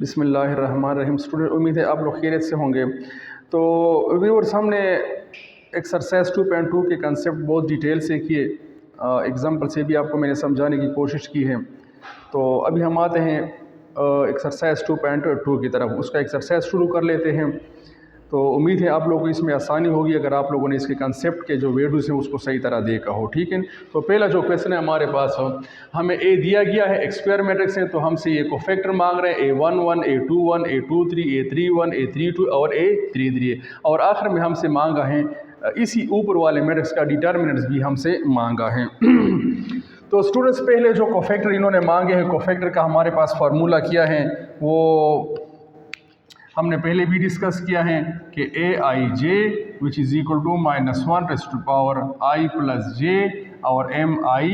बिस्मिल्लाहिर्रहमानिर्रहीम। स्टूडेंट, उम्मीद है आप लोग खैरियत से होंगे। तो व्यूअर्स, हमने एक्सरसाइज 2.2 के कंसेप्ट बहुत डिटेल से किए, एग्जाम्पल से भी आपको मैंने समझाने की कोशिश की है। तो अभी हम आते हैं एक्सरसाइज 2.2 की तरफ। उसका एक्सरसाइज शुरू कर लेते हैं। तो उम्मीद है आप लोगों को इसमें आसानी होगी अगर आप लोगों ने इसके कंसेप्ट के जो वेल्यूज़ हैं उसको सही तरह देखा हो। ठीक है, तो पहला जो क्वेश्चन है हमारे पास हो, हमें ए दिया गया है, स्क्वायर मैट्रिक्स है, तो हमसे ये कोफैक्टर मांग रहे हैं A11, A21, A23, A31, A32 और A33, और आखिर में हमसे मांगा है इसी ऊपर वाले मैट्रिक्स का डिटर्मिनेंट्स भी हमसे मांगा है। तो स्टूडेंट्स, पहले जो कोफैक्टर इन्होंने मांगे हैं, कोफैक्टर का हमारे पास फार्मूला किया है वो हमने पहले भी डिस्कस किया है कि Aij which is equal to -1 raise to power I plus j और Mij।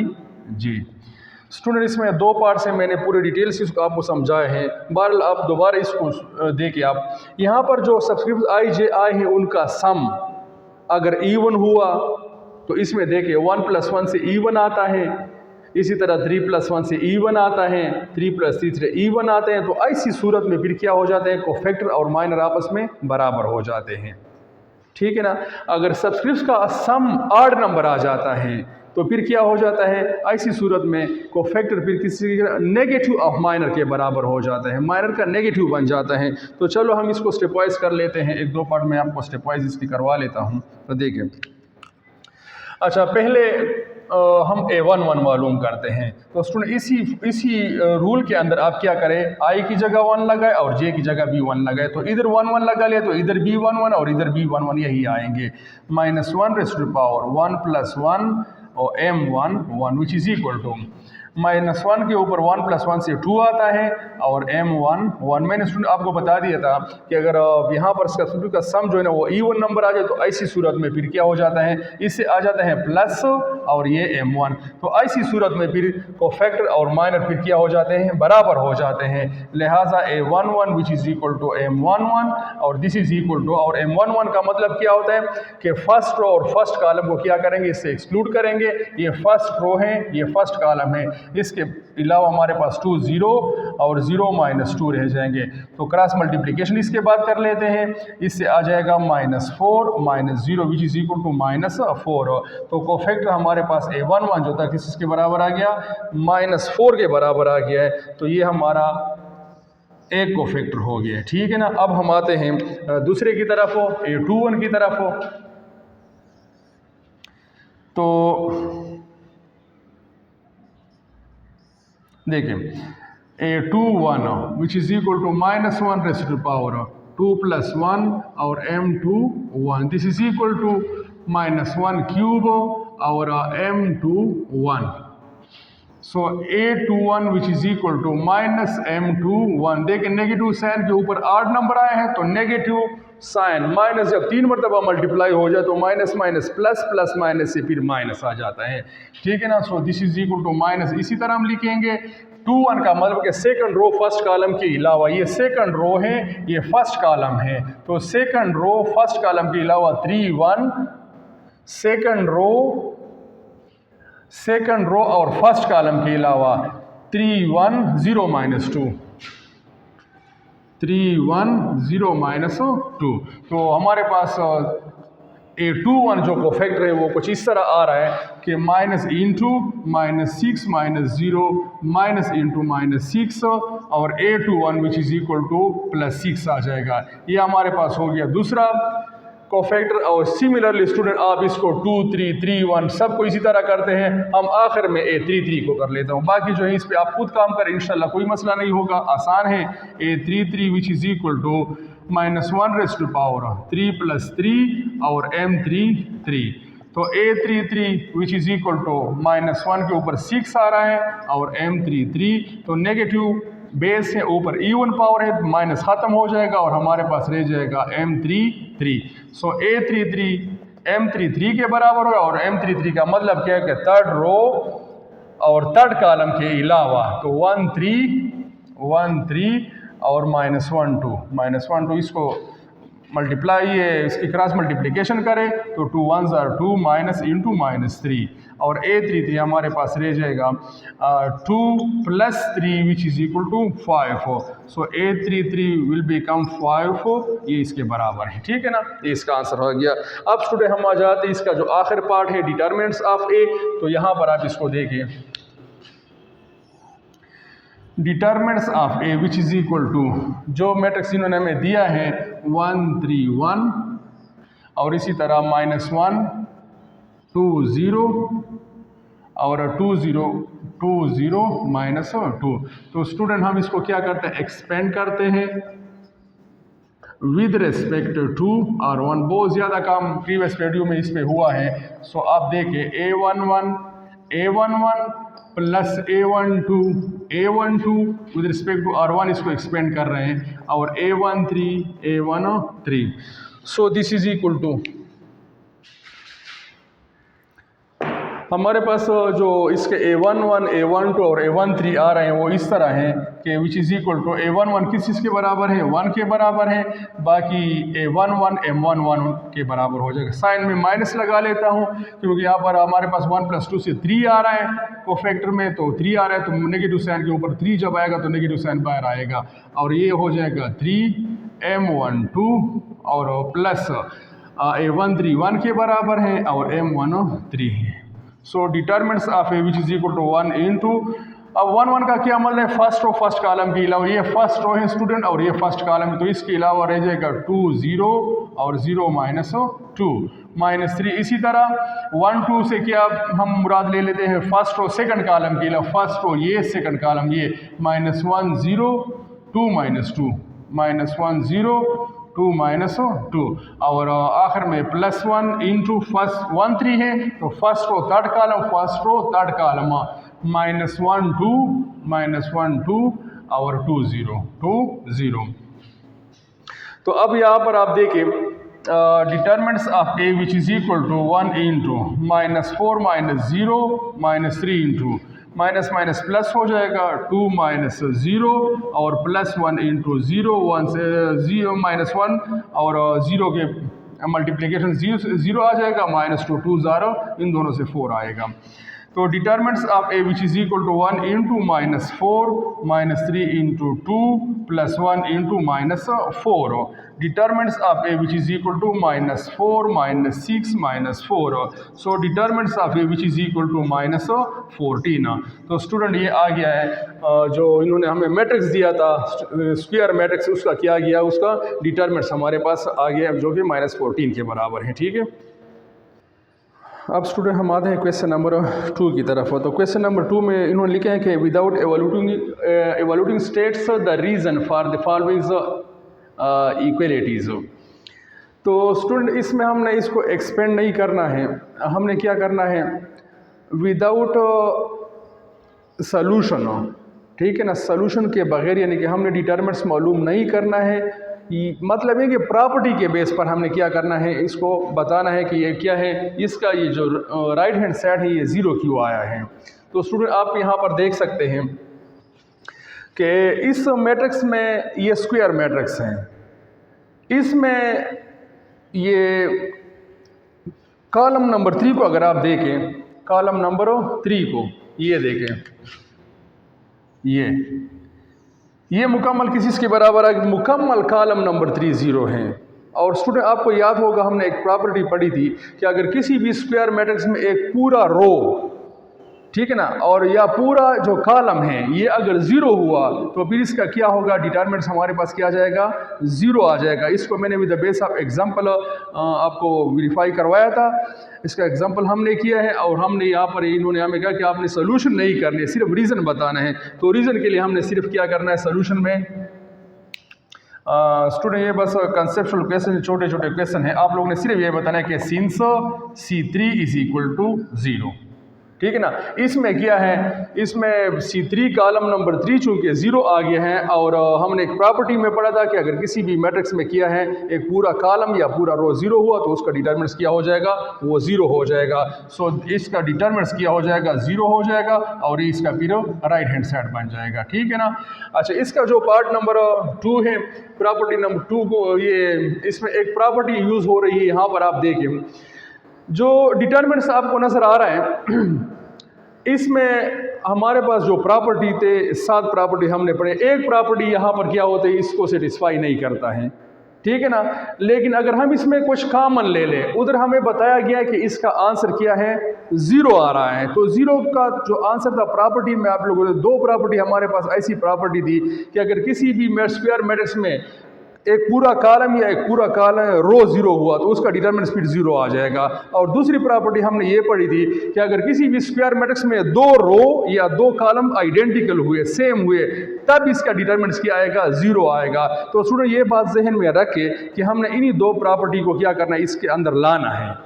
स्टूडेंट, इसमें दो पार्ट से मैंने पूरे डिटेल से इसको आपको समझाए हैं। बहरहाल आप दोबारा इसको देखिए। आप यहाँ पर जो सब्सक्रिप्ट I J I है उनका सम अगर even हुआ तो इसमें देखिए 1 + 1 से even आता है, इसी तरह 3 + 1 से even आता है, 3 + 3 से even आते हैं। तो ऐसी सूरत में फिर क्या हो जाते हैं, कोफैक्टर और माइनर आपस में बराबर हो जाते हैं। ठीक है ना। अगर सब्सक्रिप्ट का सम ऑड नंबर आ जाता है तो फिर क्या हो जाता है, ऐसी सूरत में कोफैक्टर फिर किसी नेगेटिव ऑफ माइनर के बराबर हो जाता है, माइनर का नेगेटिव बन जाता है। तो चलो हम इसको स्टेप वाइज कर लेते हैं, एक दो पार्ट में आपको स्टेप वाइज इसकी करवा लेता हूँ। तो देखिए, अच्छा पहले हम A11 मालूम करते हैं। तो स्टूडेंट, इसी रूल के अंदर आप क्या करें, I की जगह 1 लगाए और J की जगह भी 1 लगाए। तो इधर 1 1 लगा ले तो इधर भी 1 1 और इधर भी 1 1 यही आएंगे। -1 रेज़ टू पावर 1 + 1 और M1 1 which is equal to -1 के ऊपर 1 + 1 से 2 आता है और M1 1। मैंने स्टूडेंट आपको बता दिया था कि अगर यहाँ पर सब्सक्रिप्ट का सम जो है ना वो इवन नंबर आ जाए तो ऐसी सूरत में फिर क्या हो जाता है, इससे आ जाता है प्लस और ये M1। तो ऐसी सूरत में फिर कोफैक्टर और माइनर फिर क्या हो जाते हैं, बराबर हो जाते हैं। लिहाजा A11 which is equal to M11 और दिस इज़ इक्वल टू, और M11 का मतलब क्या होता है कि फर्स्ट रो और फर्स्ट कॉलम को क्या करेंगे, इससे एक्सक्लूड करेंगे। ये फर्स्ट रो है, ये फर्स्ट कॉलम है, इसके अलावा हमारे पास 2 0 और 0 -2 रह जाएंगे। तो क्रॉस मल्टीप्लिकेशन इसके बाद कर लेते हैं, इससे आ जाएगा -4 -0 विच इज़ इक्वल टू -4। तो कोफैक्टर हमारे पास A11 जो था किसके बराबर आ गया, -4 के बराबर आ गया है। तो ये हमारा एक कोफैक्टर हो गया। ठीक है ना। अब हम आते हैं दूसरे की तरफ हो, A21 की तरफ हो। तो देखिए, A21 which is equal to -1 raise to power 2 + 1 और M2 1, this is equal to -1 cube और M2 1। So A21 which is equal to -M2 1। देखिए, नेगेटिव साइन के ऊपर 8 नंबर आए हैं तो नेगेटिव साइन माइनस जब 3 मरतबा मल्टीप्लाई हो जाए तो minus minus plus, plus minus से फिर माइनस आ जाता है। ठीक है ना। So this is equal to minus, इसी तरह हम लिखेंगे 21 का मतलब कि सेकंड रो फर्स्ट कॉलम के अलावा, ये सेकंड रो है, ये फर्स्ट कॉलम है। तो सेकंड रो फर्स्ट कॉलम के अलावा 3 1, सेकंड रो और फर्स्ट कॉलम के अलावा 3 1 0 -2, 3 1 0 -2। तो हमारे पास A21 जो कोफैक्टर है वो कुछ इस तरह आ रहा है कि -() -6 -0 -() और A21 which is equal to +6 आ जाएगा। ये हमारे पास हो गया दूसरा कोफैक्टर। और सिमिलरली स्टूडेंट, आप इसको 2 3 3 1 सबको इसी तरह करते हैं। हम आखिर में A33 को कर लेता हूँ, बाकी जो है इस पे आप खुद काम करें, इंशाल्लाह कोई मसला नहीं होगा, आसान है। A33 which is equal to -1 raise to power 3 + 3 और M33। तो A33 which is equal to -1 के ऊपर 6 आ रहा है और M33, तो नेगेटिव बेस है, ऊपर इवन पावर है, माइनस ख़त्म हो जाएगा और हमारे पास रह जाएगा M33। सो A33 M33 के बराबर होगा, और M33 का मतलब क्या है कि थर्ड रो और थर्ड कॉलम के अलावा, तो 1 3 1 3 और -1 2 इसको मल्टीप्लाई ये इसकी क्रॉस मल्टीप्लिकेशन करें तो 2 1s are 2 माइनस इंटू -3 और a33 हमारे पास रह जाएगा 2 + 3 which is equal to 5। So a33 will become 5, ये इसके बराबर है। ठीक है ना, ये इसका आंसर हो गया। अब स्टूडेंट हम आ जाते हैं इसका जो आखिर पार्ट है डिटरमिनेंट्स ऑफ a, तो यहाँ पर आप इसको देखिए determinants of A which is equal to जो मैट्रिक्स इन्होंने हमें दिया है 1 3 1 और इसी तरह -1 2 0 और 2 0 2 0 -2। तो स्टूडेंट हम इसको क्या करते हैं, एक्सपेंड करते हैं विद रिस्पेक्ट टू R1। बहुत ज़्यादा काम प्रीवियस वीडियो में इस पे हुआ है। सो आप देखिए a11 plus a12 with respect to R1 इसको एक्सपेंड कर रहे हैं और a13 so this is equal to हमारे पास जो इसके a11 a12 और a13 आ रहे हैं वो इस तरह हैं कि विच इज़ इक्वल टू a11 किस चीज़ के बराबर है, 1 के बराबर है, बाकी a11 m11 के बराबर हो जाएगा। साइन में माइनस लगा लेता हूँ क्योंकि यहाँ पर हमारे पास 1 + 2 से 3 आ रहा है कोफैक्टर में, तो 3 आ रहा है तो नेगेटिव साइन के ऊपर 3 जब आएगा तो नेगेटिव साइन बाहर आएगा और ये हो जाएगा 3 m12 और प्लस a13 1 के बराबर है और m13 3 है। So determinants of A which is equal to 1 into, अब 1 1 का क्या मतलब है, फर्स्ट रो फर्स्ट कॉलम के अलावा, ये फर्स्ट रो है स्टूडेंट और ये फर्स्ट कॉलम है, तो इसके अलावा रह जाएगा 2 0 और 0 -2 -3। इसी तरह 1 2 से क्या हम मुराद ले लेते हैं, फर्स्ट रो सेकंड कॉलम के अलावा, फर्स्ट रो ये सेकंड कॉलम ये -1 0 2 -2 -1 0 2 -2 और आखिर में +1 इंटू फर्स्ट 1 3 है तो फर्स्ट रो थर्ड कॉलम -1 2 और 2 0। तो अब यहाँ पर आप देखें determinants of A which is equal to 1 into -4 -0 -3 into minus minus plus हो जाएगा 2 -0 और +1 इंटू 0 1 से 0 -1 और 0 के मल्टीप्लिकेशन 0 आ जाएगा, -2 2 0 इन दोनों से 4 आएगा। तो determinants of A which is equal to 1 into -4 -3 into 2 +1 into -4। Determinants of A which is equal to -4 -6 -4। So determinants of A which is equal to -14। तो स्टूडेंट ये आ गया है जो इन्होंने हमें मैट्रिक्स दिया था स्क्वायर मैट्रिक्स, उसका क्या गया, उसका डिटरमिनेंट्स हमारे पास आ गया जो कि -14 के बराबर है। ठीक है, अब स्टूडेंट हम आते हैं क्वेश्चन नंबर 2 की तरफ। तो क्वेश्चन नंबर 2 में इन्होंने लिखा है कि without evaluating states the reason for the following equalities. तो स्टूडेंट इसमें हमने इसको एक्सपेंड नहीं करना है, हमने क्या करना है विदाउट सॉल्यूशन, ठीक है ना, सॉल्यूशन के बगैर, यानी कि हमने डिटरमिनेंट्स मालूम नहीं करना है। मतलब है कि प्रॉपर्टी के बेस पर हमने क्या करना है, इसको बताना है कि ये क्या है, इसका ये जो राइट हैंड साइड है ये 0 क्यों आया है। तो स्टूडेंट आप यहाँ पर देख सकते हैं कि इस मैट्रिक्स में ये स्क्वायर मैट्रिक्स है, इसमें ये कॉलम नंबर 3 को अगर आप देखें, कॉलम नंबर 3 को ये देखें, ये मुकम्मल किस के बराबर है, मुकम्मल कॉलम नंबर 3 0 है। और स्टूडेंट आपको याद होगा हमने एक प्रॉपर्टी पढ़ी थी कि अगर किसी भी स्क्वायर मैट्रिक्स में एक पूरा रो, ठीक है ना, और या पूरा जो कॉलम है ये अगर 0 हुआ तो फिर इसका क्या होगा, डिटरमिनेंट्स हमारे पास क्या आ जाएगा, 0 आ जाएगा। इसको मैंने with the base of example आपको वेरीफाई करवाया था, इसका एग्जांपल हमने किया है और हमने यहाँ पर इन्होंने हमें कहा कि आपने सोल्यूशन नहीं करनी है, सिर्फ रीज़न बताना है। तो रीज़न के लिए हमने सिर्फ क्या करना है सोल्यूशन में स्टूडेंट ये बस कंसेप्चुअल क्वेश्चन, छोटे छोटे क्वेश्चन है, आप लोगों ने सिर्फ ये बताना है कि since C3 is equal to 0, ठीक है ना। इसमें क्या है, इसमें C3 कॉलम नंबर 3 चूँकि 0 आ गया है, और हमने एक प्रॉपर्टी में पढ़ा था कि अगर किसी भी मैट्रिक्स में किया है एक पूरा कॉलम या पूरा रो 0 हुआ तो उसका डिटरमिनेंट्स क्या हो जाएगा, वो 0 हो जाएगा। सो इसका डिटरमिनेंट्स क्या हो जाएगा, 0 हो जाएगा, और इसका फिर राइट हैंड साइड बन जाएगा। ठीक है ना। अच्छा, इसका जो पार्ट नंबर 2 है, प्रॉपर्टी नंबर 2 को, ये इसमें एक प्रॉपर्टी यूज़ हो रही है यहाँ पर। आप देखें जो डिटरमिनेंट्स आपको नज़र आ रहा है, इसमें हमारे पास जो प्रॉपर्टी थे 7 प्रॉपर्टी हमने पढ़े, एक प्रॉपर्टी यहाँ पर क्या होते हैं, इसको सेटिस्फाई नहीं करता है। ठीक है ना। लेकिन अगर हम इसमें कुछ कॉमन ले लें, उधर हमें बताया गया कि इसका आंसर क्या है, 0 आ रहा है। तो 0 का जो आंसर था प्रॉपर्टी में, आप लोगों ने 2 प्रॉपर्टी हमारे पास ऐसी प्रॉपर्टी थी कि अगर किसी भी स्क्वायर मैट्रिक्स में एक पूरा कॉलम या एक पूरा कॉलम रो 0 हुआ तो उसका डिटरमिनेंट फिर 0 आ जाएगा। और दूसरी प्रॉपर्टी हमने ये पढ़ी थी कि अगर किसी भी स्क्वायर मैट्रिक्स में 2 रो या 2 कॉलम आइडेंटिकल हुए, सेम हुए, तब इसका डिटरमिनेंट क्या आएगा, 0 आएगा। तो स्टूडेंट ये बात जहन में रखे कि हमने इन्हीं 2 प्रॉपर्टी को क्या करना है, इसके अंदर लाना है।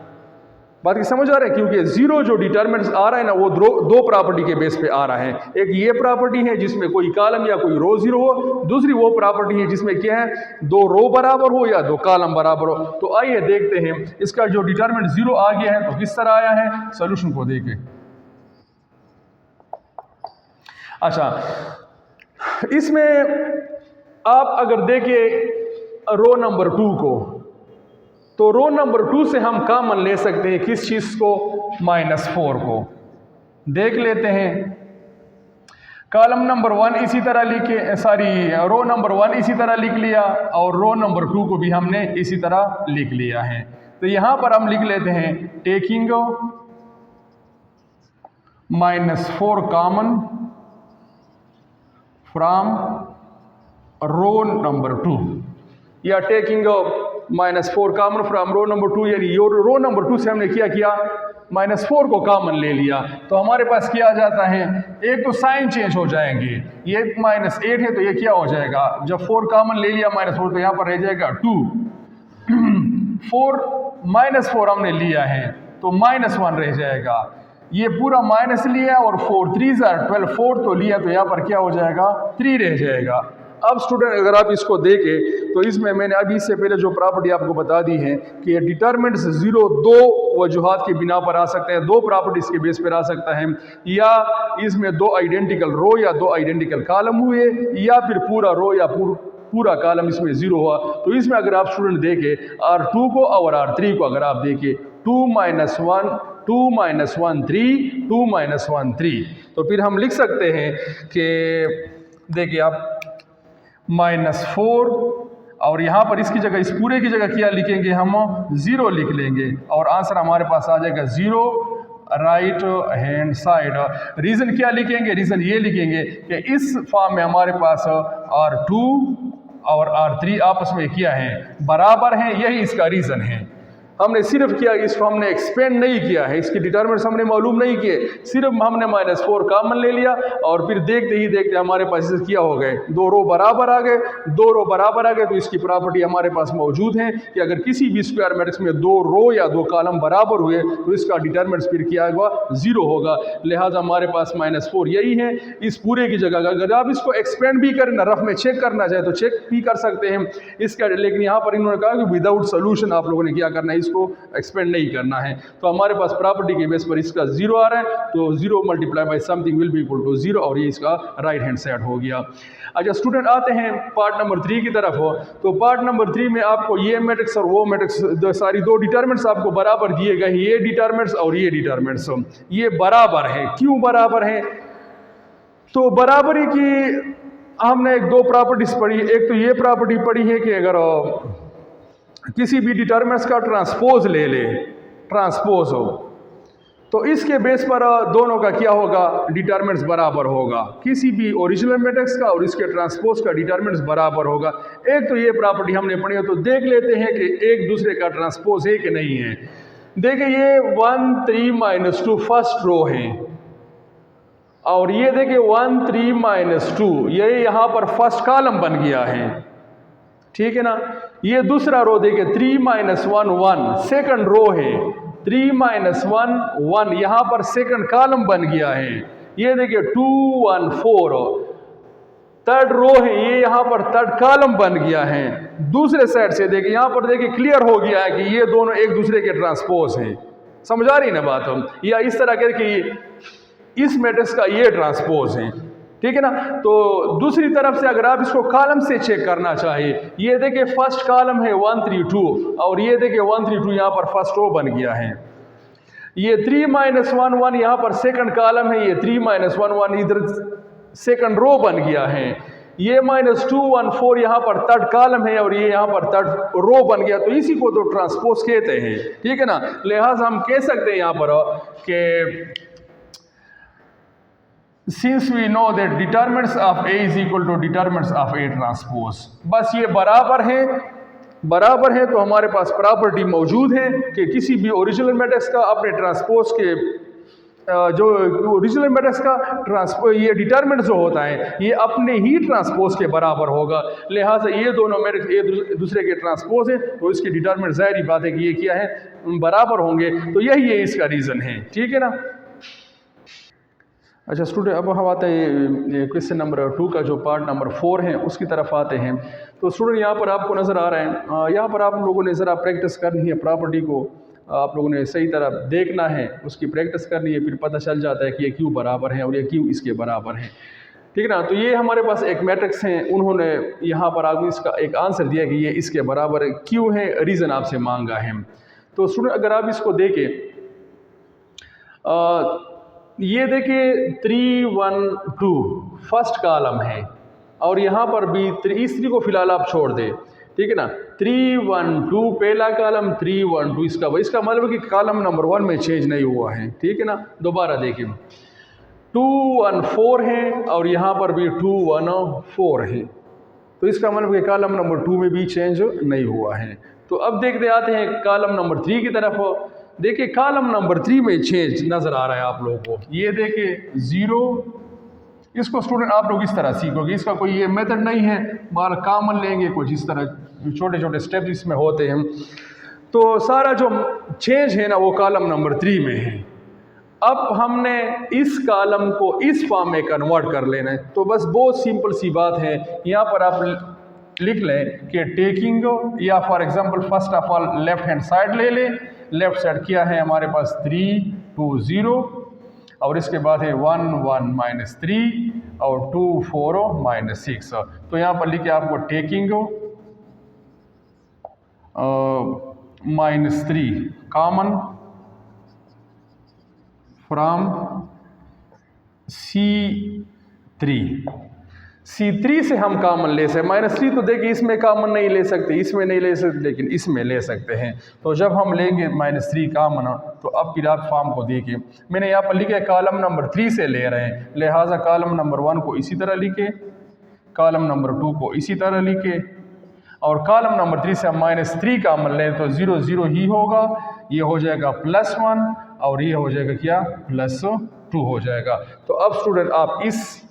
बात की समझ आ रहा है, क्योंकि 0 जो डिटरमिनेंट्स आ रहा है ना, वो 2 प्रॉपर्टी के बेस पे आ रहा है। एक ये प्रॉपर्टी है जिसमें कोई कॉलम या कोई रो 0 हो, दूसरी वो प्रॉपर्टी है जिसमें क्या है, 2 रो बराबर हो या 2 कॉलम बराबर हो। तो आइए देखते हैं इसका जो डिटरमिनेंट 0 आ गया है तो किस तरह आया है, सोल्यूशन को देखें। अच्छा, इसमें आप अगर देखें रो नंबर 2 को, तो रो नंबर 2 से हम कॉमन ले सकते हैं किस चीज़ को, -4 को। देख लेते हैं, कॉलम नंबर 1 इसी तरह लिखे, रो नंबर 1 इसी तरह लिख लिया, और रो नंबर 2 को भी हमने इसी तरह लिख लिया है। तो यहाँ पर हम लिख लेते हैं taking -4 common from row number 2, या taking -4 common from row number 2, यानी रो नंबर 2 से हमने क्या किया, -4 को कॉमन ले लिया। तो हमारे पास क्या आ जाता है, एक तो साइन चेंज हो जाएंगे, ये -8 है तो ये क्या हो जाएगा, जब 4 कॉमन ले लिया -4 तो यहाँ पर रह जाएगा 2। 4 हमने लिया है तो -1 रह जाएगा, ये पूरा माइनस लिया और 4 3 12, 4 तो लिया तो यहाँ पर क्या हो जाएगा, 3 रह जाएगा। अब स्टूडेंट अगर आप इसको देखें तो इसमें मैंने अभी इससे पहले जो प्रॉपर्टी आपको बता दी है कि डिटरमिनेंट्स 0 2 वजूहात की बिना पर आ सकते हैं, 2 प्रॉपर्टीज़ के बेस पर आ सकता है, या इसमें 2 आइडेंटिकल रो या 2 आइडेंटिकल कॉलम हुए, या फिर पूरा रो या पूरा कॉलम इसमें 0 हुआ। तो इसमें अगर आप स्टूडेंट देखें R2 को और R3 को अगर आप देखें, 2 - 1 2 - 1 3 2 - 1 3, तो फिर हम लिख सकते हैं कि देखिए आप -4, और यहाँ पर इसकी जगह, इस पूरे की जगह क्या लिखेंगे, हम 0 लिख लेंगे, और आंसर हमारे पास आ जाएगा 0 राइट हैंड साइड। रीज़न क्या लिखेंगे, रीज़न ये लिखेंगे कि इस फॉर्म में हमारे पास R2 और R3 आपस में क्या है, बराबर हैं, यही इसका रीज़न है। हमने सिर्फ किया, इसको हमने एक्सपेंड नहीं किया है, इसकी डिटरमिनेंट्स हमने मालूम नहीं किए, सिर्फ हमने -4 कॉमन ले लिया, और फिर देखते ही देखते हमारे पास इसे क्या हो गए, 2 रो बराबर आ गए, 2 रो बराबर आ गए। तो इसकी प्रॉपर्टी हमारे पास मौजूद है कि अगर किसी भी स्क्वायर मैट्रिक्स में 2 रो या 2 कॉलम बराबर हुए तो इसका डिटरमिनेंट्स फिर क्या होगा, 0 होगा। लिहाजा हमारे पास -4 यही है इस पूरे की जगह। अगर आप इसको एक्सपेंड भी करें ना, रफ में चेक करना चाहे तो चेक भी कर सकते हैं इसका, लेकिन यहाँ पर इन्होंने कहा कि विदाउट सोल्यूशन आप लोगों ने क्या करना है, इसको एक्सपेंड नहीं करना है। तो हमारे पास प्रॉपर्टी के बेस पर इसका 0 आ रहा है, तो 0 multiply by something will be equal to 0, और ये इसका राइट हैंड साइड हो गया। अच्छा स्टूडेंट, आते हैं पार्ट नंबर 3 की तरफ। हो तो पार्ट नंबर 3 में आपको ये मैट्रिक्स और वो मैट्रिक्स, सारी 2 डिटरमिनेंट्स आपको बराबर दिए गए हैं, ये डिटरमिनेंट्स और ये डिटरमिनेंट्स, ये बराबर है। क्यों बराबर है, तो बराबरी की हमने 2 प्रॉपर्टीज पढ़ी। एक तो ये प्रॉपर्टी पढ़ी है कि अगर किसी भी डिटरमिनेंट्स का ट्रांसपोज ले ले, ट्रांसपोज हो, तो इसके बेस पर दोनों का क्या होगा, डिटरमिनेंट्स बराबर होगा। किसी भी ओरिजिनल मैट्रिक्स का और इसके ट्रांसपोज का डिटरमिनेंट्स बराबर होगा। एक तो ये प्रॉपर्टी हमने पढ़ी है, तो देख लेते हैं कि एक दूसरे का ट्रांसपोज है कि नहीं है। देखिए ये 1 3 - 2 फर्स्ट रो है, और ये देखिए 1 3 - 2 ये यहाँ पर फर्स्ट कॉलम बन गया है, ठीक है ना। ये दूसरा रो देखिए 3 - 1 1 सेकंड रो है, 3 माइनस 1 1, यहाँ पर सेकंड कॉलम बन गया है। ये देखिए 2 1 4 थर्ड रो है, ये यहाँ पर थर्ड कॉलम बन गया है। दूसरे साइड से देखिए, यहाँ पर देखिए क्लियर हो गया है कि ये दोनों एक दूसरे के ट्रांसपोज हैं। समझ आ रही ना बात हम, या इस तरह करके इस मैट्रिक्स का ये ट्रांसपोज है, ठीक है ना। तो दूसरी तरफ से अगर आप इसको कॉलम से चेक करना चाहिए, ये देखिए फर्स्ट कॉलम है 1 3 2 और ये देखिए 1 3 2 यहाँ पर फर्स्ट रो बन गया है। ये 3 माइनस 1 1 यहाँ पर सेकंड कॉलम है, ये 3 माइनस 1 1 इधर सेकंड रो बन गया है। ये माइनस 2 1 4 यहाँ पर थर्ड कॉलम है और ये यहाँ पर थर्ड रो बन गया। तो इसी को तो ट्रांसपोज कहते हैं, ठीक है ना। लिहाजा हम कह सकते हैं यहाँ पर कि since we know that determinants of A is equal to determinants of A transpose, बस ये बराबर है तो हमारे पास प्रॉपर्टी मौजूद है कि किसी भी ओरिजिनल मैट्रिक्स का अपने ट्रांसपोज के जो ओरिजिनल मैट्रिक्स का ट्रांसपोज ये डिटरमिनेंट जो होता है ये अपने ही ट्रांसपोज के बराबर होगा। लिहाजा ये दोनों मैट्रिक्स एक दूसरे के ट्रांसपोज है तो इसके डिटरमिनेंट ज़ाहिर बात है कि ये क्या है, बराबर होंगे। तो यही है इसका रीज़न है, ठीक है ना। अच्छा स्टूडेंट, अब हम आते हैं क्वेश्चन नंबर 2 का जो पार्ट नंबर 4 है उसकी तरफ आते हैं। तो स्टूडेंट यहाँ पर आपको नज़र आ रहा है, यहाँ पर आप लोगों ने ज़रा प्रैक्टिस करनी है, प्रॉपर्टी को आप लोगों ने सही तरह देखना है, उसकी प्रैक्टिस करनी है, फिर पता चल जाता है कि ये क्यों बराबर है और ये क्यों इसके बराबर है, ठीक है ना। तो ये हमारे पास एक मैट्रिक्स है, उन्होंने यहाँ पर आपको इसका एक आंसर दिया कि ये इसके बराबर क्यों है, रीज़न आपसे मांगा है। तो स्टूडेंट अगर आप इसको देखें, ये देखिए 3 1 2 फर्स्ट कॉलम है और यहाँ पर भी इस 3 को फिलहाल आप छोड़ दें, ठीक है ना। 3 1 2 पहला कॉलम, 3 1 2 इसका मतलब कि कॉलम नंबर 1 में चेंज नहीं हुआ है, ठीक है ना। दोबारा देखें 2 1 4 है और यहाँ पर भी 2 1 4 है, तो इसका मतलब कि कॉलम नंबर 2 में भी चेंज नहीं हुआ है। तो अब देखते आते हैं कॉलम नंबर 3 की तरफ। देखिए कॉलम नंबर 3 में चेंज नज़र आ रहा है आप लोगों को, ये देखिए 0। इसको स्टूडेंट आप लोग इस तरह सीखोगे, इसका कोई ये मेथड नहीं है, बार कॉमन लेंगे कुछ इस तरह छोटे छोटे स्टेप्स इसमें होते हैं। तो सारा जो चेंज है ना वो कॉलम नंबर 3 में है। अब हमने इस कॉलम को इस फॉर्म में कन्वर्ट कर लेना है, तो बस बहुत सिंपल सी बात है। यहाँ पर आप लिख लें कि टेकिंग, या for example first of all left hand side ले लें। लेफ्ट साइड क्या है हमारे पास 3 2 0 और इसके बाद है 1 1 माइनस 3 और 2 4 माइनस 6। तो यहाँ पर लिखे आपको taking minus 3 common from C3 से हम कॉमन ले सकते। माइनस 3 तो देखिए इसमें कॉमन नहीं ले सकते, इसमें नहीं ले सकते, लेकिन इसमें ले सकते हैं। तो जब हम लेंगे माइनस 3 कॉमन, तो अब फिर आप फॉर्म को देखिए, मैंने यहाँ पर लिखा है कॉलम नंबर 3 से ले रहे हैं, लिहाजा कॉलम नंबर 1 को इसी तरह लिखे, कॉलम नंबर 2 को इसी तरह लिखे, और कॉलम नंबर 3 से हम माइनस 3 कॉमन लें तो 0 0 ही होगा, ये हो जाएगा +1 और ये हो जाएगा क्या +2 हो जाएगा। तो अब स्टूडेंट आप इस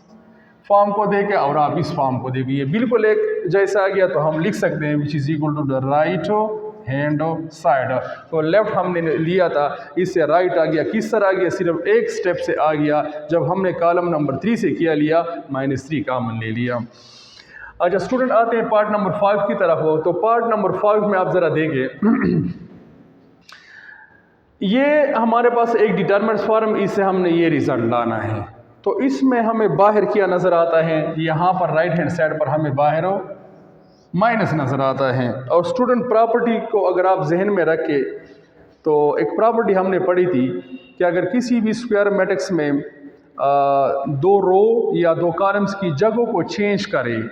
फॉर्म को देखें और आप इस फॉर्म को देखिए, ये बिल्कुल एक जैसा आ गया। तो हम लिख सकते हैं which is equal to the right hand side. तो लेफ्ट हमने लिया था, इससे राइट आ गया। किस तरह आ गया? सिर्फ एक स्टेप से आ गया, जब हमने कॉलम नंबर 3 से किया लिया -3 कॉमन ले लिया। अच्छा स्टूडेंट आते हैं पार्ट नंबर 5 की तरफ हो। तो पार्ट नंबर 5 में आप ज़रा देखें ये हमारे पास एक डिटरमिनेंट फॉर्म, इससे हमने ये रिजल्ट लाना है। तो इसमें हमें बाहर क्या नज़र आता है, यहाँ पर राइट हैंड साइड पर हमें बाहर माइनस नज़र आता है। और स्टूडेंट प्रॉपर्टी को अगर आप जहन में रखें तो एक प्रॉपर्टी हमने पढ़ी थी कि अगर किसी भी स्क्वायर मैट्रिक्स में 2 रो या 2 कॉलम्स की जगहों को चेंज करें,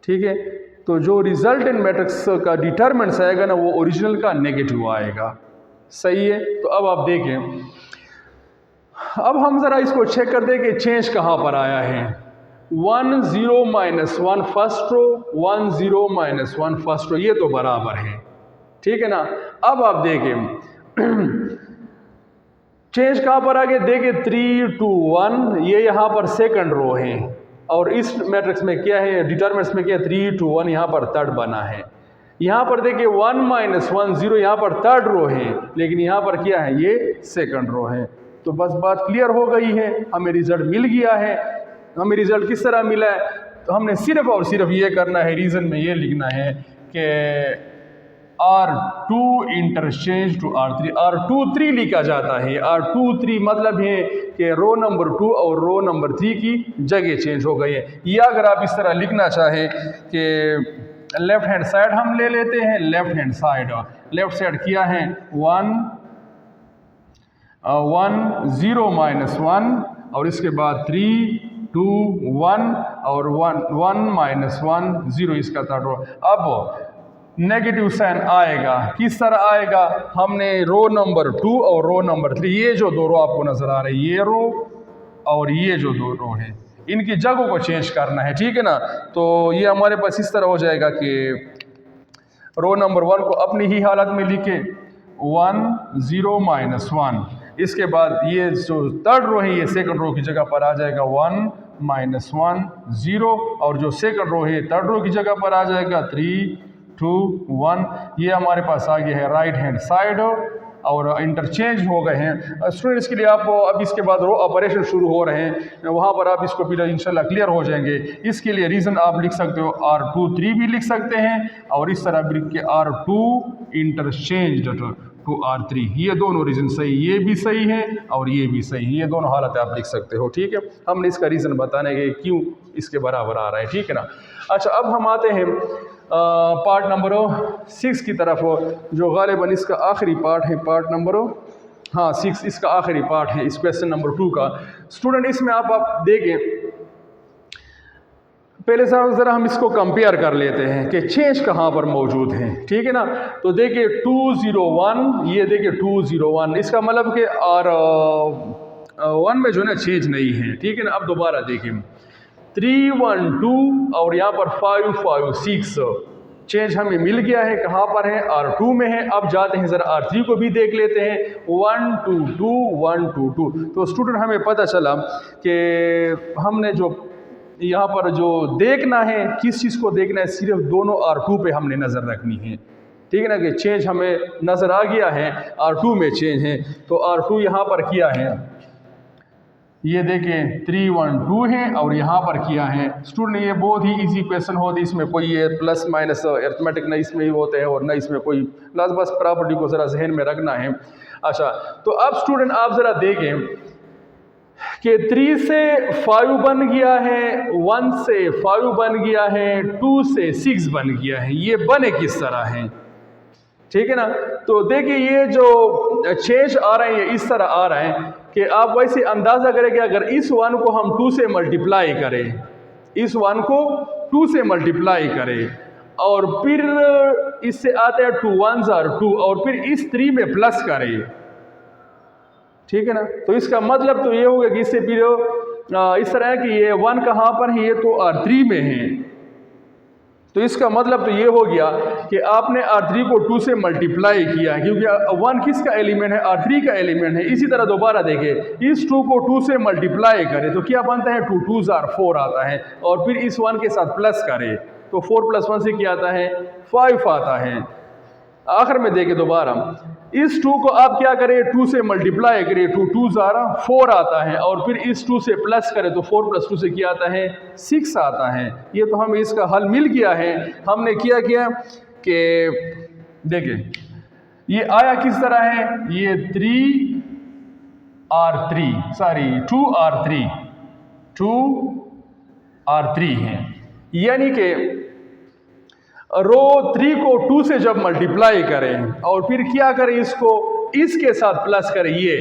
ठीक है, तो जो रिजल्टेंट मैट्रिक्स का डिटरमिनेंट आएगा ना वो ओरिजिनल का नेगेटिव आएगा। सही है। तो अब आप देखें, अब हम ज़रा इसको चेक कर दें कि चेंज कहाँ पर आया है। 1 0 -1 फर्स्ट रो, 1 0 -1 फर्स्ट रो, ये तो बराबर है, ठीक है ना। अब आप देखें चेंज कहाँ पर आ गया, देखिए 3 2 1, ये यहाँ पर सेकंड रो है और इस मैट्रिक्स में क्या है, डिटरमिनेंट्स में क्या है 3 2 1, यहाँ पर थर्ड बना है। यहाँ पर देखिए 1 माइनस 1 0, यहाँ पर थर्ड रो है, लेकिन यहाँ पर क्या है, ये सेकंड रो है। तो बस बात क्लियर हो गई है, हमें रिजल्ट मिल गया है। हमें रिजल्ट किस तरह मिला है, तो हमने सिर्फ और सिर्फ ये करना है, रीज़न में ये लिखना है कि R2 interchange to R3, R2 3 लिखा जाता है। R2 3 मतलब है कि रो नंबर 2 और रो नंबर 3 की जगह चेंज हो गई है। या अगर आप इस तरह लिखना चाहें कि लेफ्ट हैंड साइड हम ले लेते हैं, left hand side, left side किया है 1 0 माइनस 1 और इसके बाद 3 2 1 और 1 माइनस 1 0, इसका थर्ड रो। अब नेगेटिव साइन आएगा, किस तरह आएगा, हमने रो नंबर 2 और रो नंबर 3, ये जो दो रो आपको नजर आ रही है, ये रो और ये जो दो रो है, इनकी जगहों को चेंज करना है, ठीक है ना। तो ये हमारे पास इस तरह हो जाएगा कि रो नंबर 1 को अपनी ही हालत में लिखे 1 0 माइनस 1, इसके बाद ये जो थर्ड रो है ये सेकंड रो की जगह पर आ जाएगा 1 माइनस 1 0, और जो सेकंड रो है थर्ड रो की जगह पर आ जाएगा 3 2 1। ये हमारे पास आ गया है राइट हैंड साइड और इंटरचेंज हो गए हैं। स्टूडेंट्स के लिए आप अब इसके बाद रो ऑपरेशन शुरू हो रहे हैं, वहाँ पर आप इसको फिर इंशाल्लाह क्लियर हो जाएंगे। इसके लिए रीज़न आप लिख सकते हो R2 3 भी लिख सकते हैं, और इस तरह भी लिख के R2 इंटरचेंज टू R3, ये दोनों रीज़न सही, ये भी सही है और ये भी सही है, ये दोनों हालत आप लिख सकते हो, ठीक है। हमने इसका रीज़न बताने के क्यों इसके बराबर आ रहा है, ठीक है ना। अच्छा, अब हम आते हैं पार्ट नंबर 6 की तरफ, जो गालिबन इसका आखिरी पार्ट है, पार्ट नंबर 6 इसका आखिरी पार्ट है इस क्वेश्चन नंबर 2 का। स्टूडेंट इसमें आप देखें, पहले ज़रा हम इसको कंपेयर कर लेते हैं कि चेंज कहाँ पर मौजूद है, ठीक है ना। तो देखिए 201, ये देखिए 201, इसका मतलब कि R1 में जो है ना चेंज नहीं है, ठीक है ना। अब दोबारा देखिए 312 और यहाँ पर 556, चेंज हमें मिल गया है, कहाँ पर है, R2 में है। अब जाते हैं ज़रा R3 को भी देख लेते हैं, 1 2 2 1 2 2। तो स्टूडेंट हमें पता चला कि हमने जो यहाँ पर जो देखना है, किस चीज़ को देखना है, सिर्फ दोनों R2 पे हमने नज़र रखनी है, ठीक है ना। कि चेंज हमें नज़र आ गया है, R2 में चेंज है, तो R2 यहाँ पर किया है, ये देखें 312 है और यहाँ पर किया है। स्टूडेंट ये बहुत ही इजी क्वेश्चन होती है, इसमें कोई ये प्लस माइनस अरिथमेटिक न इसमें ही होते हैं और न इसमें कोई बस प्रॉपर्टी को ज़रा जहन में रखना है। अच्छा, तो अब स्टूडेंट आप ज़रा देखें कि 3 से 5 बन गया है, 1 से 5 बन गया है, 2 से 6 बन गया है, ये बने किस तरह हैं, ठीक है ना। तो देखिए ये जो चेंज आ रहे हैं इस तरह आ रहे हैं कि आप वैसे अंदाज़ा करें कि अगर इस 1 को हम 2 से मल्टीप्लाई करें, इस 1 को 2 से मल्टीप्लाई करें और फिर इससे आता है 2 1s are 2 और फिर इस 3 में प्लस करें, ठीक है ना। तो इसका मतलब तो ये होगा कि इससे फिर इस तरह है कि ये 1 कहाँ पर है, ये तो R3 में है। तो इसका मतलब तो ये हो गया कि आपने R3 को 2 से मल्टीप्लाई किया है, क्योंकि 1 किसका एलिमेंट है, R3 का एलिमेंट है। इसी तरह दोबारा देखें, इस 2 को 2 से मल्टीप्लाई करें तो क्या बनता है, 2 2s are 4 आता है, और फिर इस 1 के साथ प्लस करें तो 4 + 1 से क्या आता है, 5 आता है। आखिर में देखें दोबारा, इस 2 को आप क्या करें, 2 से मल्टीप्लाई करें, 2 2s are 4 आता है, और फिर इस 2 से प्लस करें तो 4 + 2 से क्या आता है, 6 आता है। ये तो हमें इसका हल मिल गया है। हमने किया क्या कि देखें ये आया किस तरह है, ये 2R3 है, यानी कि रो 3 को 2 से जब मल्टीप्लाई करें और फिर क्या करें, इसको इसके साथ प्लस करें, ये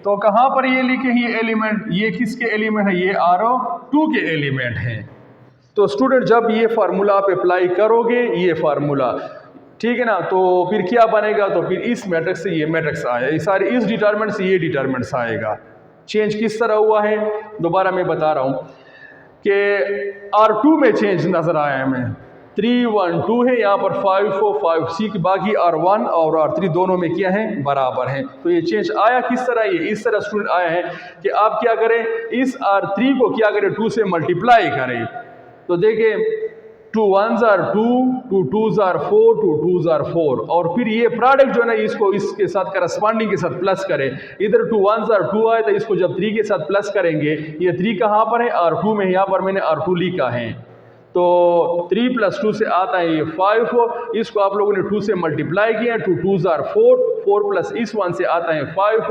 तो कहाँ पर ये लिखे ये एलिमेंट, ये किसके एलिमेंट है, ये R2 के एलिमेंट हैं। तो स्टूडेंट जब ये फार्मूला आप अप्लाई करोगे, ये फार्मूला, ठीक है ना, तो फिर क्या बनेगा, तो फिर इस मैट्रिक्स से ये मैट्रिक्स आया, ये सारे इस डिटरमिनेंट से ये डिटरमिनेंट्स आएगा। चेंज किस तरह हुआ है, दोबारा मैं बता रहा हूँ कि R2 में चेंज नज़र आया हमें, 3 1 2 है, यहाँ पर 5 4 5 6, बाकी R1 और R3 दोनों में क्या है, बराबर हैं। तो ये चेंज आया किस तरह, ये इस तरह स्टूडेंट आया है कि आप क्या करें, इस R3 को क्या करें, 2 से मल्टीप्लाई करें। तो देखिए 2 1s are 2, 2 2s are 4, 2 2s are 4, और फिर ये प्रोडक्ट जो है ना इसको इसके साथ करस्पॉन्डिंग के साथ प्लस करें। इधर 2 1s are 2 आए तो इसको जब 3 के साथ प्लस करेंगे, ये 3 कहाँ पर है, R2 में, यहाँ पर मैंने R2 लिखा है, तो 3 + 2 से आता है ये 5, इसको आप लोगों ने 2 से मल्टीप्लाई किया, 2 2s are 4, 4 प्लस इस 1 से आता है 5,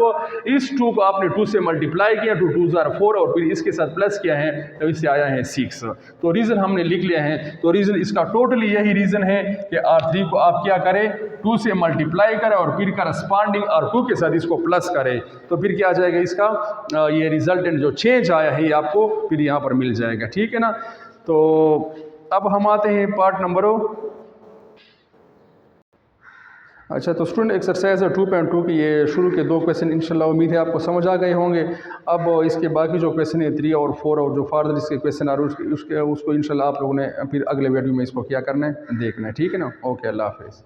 इस 2 को आपने 2 से मल्टीप्लाई किया, 2 2s are 4, और फिर इसके साथ प्लस किया है तो इससे आया है 6। तो रीज़न हमने लिख लिया है। तो रीज़न इसका टोटली यही रीज़न है कि R3 को आप क्या करें, 2 से मल्टीप्लाई करें और फिर करस्पॉन्डिंग R2 के साथ इसको प्लस करें, तो फिर क्या आ जाएगा इसका ये रिजल्टेंट जो चेंज आया है ये आपको फिर यहाँ पर मिल जाएगा। ठीक है ना। तो अब हम आते हैं पार्ट नंबर, अच्छा, तो स्टूडेंट एक्सरसाइज 2.2 की ये शुरू के 2 क्वेश्चन इंशाल्लाह उम्मीद है आपको समझ आ गए होंगे। अब इसके बाकी जो क्वेश्चन है 3 और 4 और जो फार्दर इसके क्वेश्चन आ रहे हैं उसको इंशाल्लाह आप लोगों ने फिर अगले वीडियो में इसको क्या करना है, देखना है। ठीक है ना। ओके, अल्लाह हाफिज़।